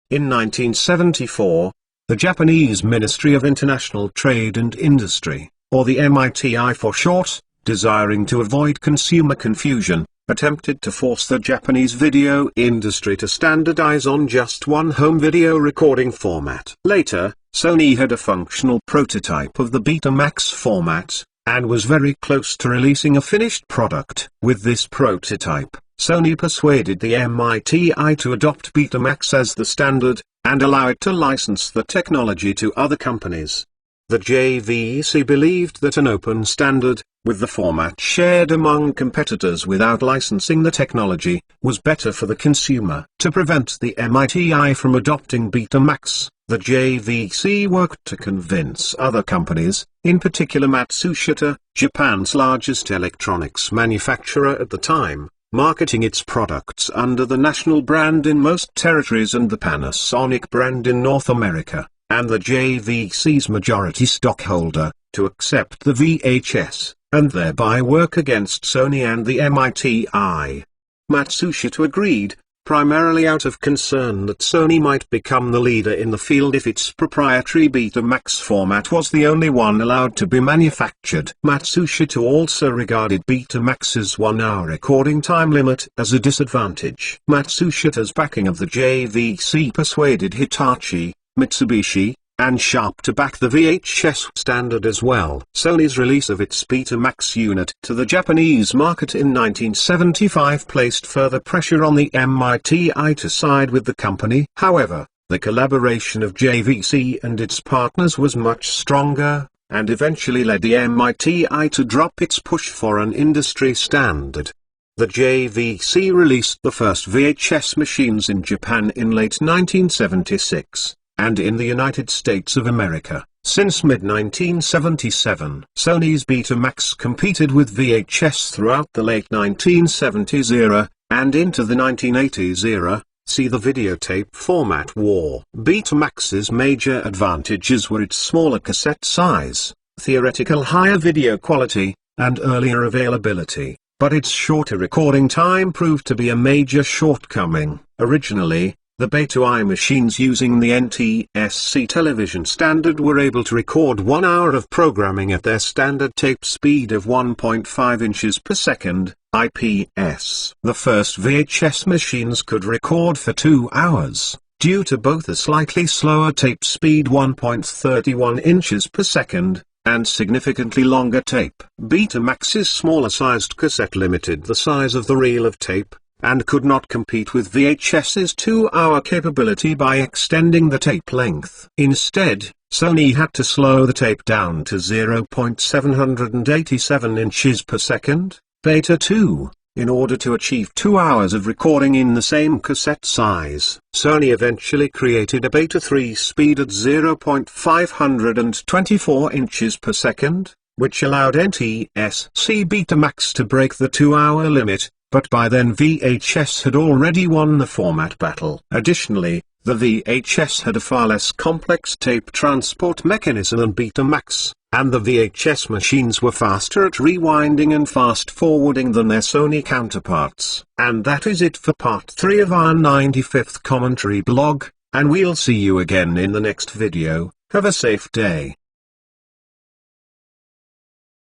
In 1974, the Japanese Ministry of International Trade and Industry, or the MITI for short, desiring to avoid consumer confusion, attempted to force the Japanese video industry to standardize on just one home video recording format. Later, Sony had a functional prototype of the Betamax format, and was very close to releasing a finished product. With this prototype, Sony persuaded the MITI to adopt Betamax as the standard, and allow it to license the technology to other companies. The JVC believed that an open standard, with the format shared among competitors without licensing the technology, was better for the consumer. To prevent the MITI from adopting Betamax, the JVC worked to convince other companies, in particular Matsushita, Japan's largest electronics manufacturer at the time, marketing its products under the national brand in most territories and the Panasonic brand in North America, and the JVC's majority stockholder, to accept the VHS, and thereby work against Sony and the MITI. Matsushita agreed, primarily out of concern that Sony might become the leader in the field if its proprietary Betamax format was the only one allowed to be manufactured. Matsushita also regarded Betamax's 1-hour recording time limit as a disadvantage. Matsushita's backing of the JVC persuaded Hitachi, Mitsubishi, and Sharp to back the VHS standard as well. Sony's release of its Betamax unit to the Japanese market in 1975 placed further pressure on the MITI to side with the company. However, the collaboration of JVC and its partners was much stronger, and eventually led the MITI to drop its push for an industry standard. The JVC released the first VHS machines in Japan in late 1976. And in the United States of America, since mid-1977. Sony's Betamax competed with VHS throughout the late 1970s era, and into the 1980s era. See the videotape format war. Betamax's major advantages were its smaller cassette size, theoretical higher video quality, and earlier availability, but its shorter recording time proved to be a major shortcoming. Originally, the Beta-I machines using the NTSC television standard were able to record 1 hour of programming at their standard tape speed of 1.5 inches per second, IPS. The first VHS machines could record for 2 hours, due to both a slightly slower tape speed 1.31 inches per second, and significantly longer tape. Betamax's smaller-sized cassette limited the size of the reel of tape, and could not compete with VHS's 2-hour capability by extending the tape length. Instead, Sony had to slow the tape down to 0.787 inches per second, Beta 2, in order to achieve 2 hours of recording in the same cassette size. Sony eventually created a Beta 3 speed at 0.524 inches per second, which allowed NTSC Betamax to break the 2-hour limit. But by then VHS had already won the format battle. Additionally, the VHS had a far less complex tape transport mechanism than Betamax, and the VHS machines were faster at rewinding and fast-forwarding than their Sony counterparts. And that is it for part 3 of our 95th commentary blog, and we'll see you again in the next video. Have a safe day.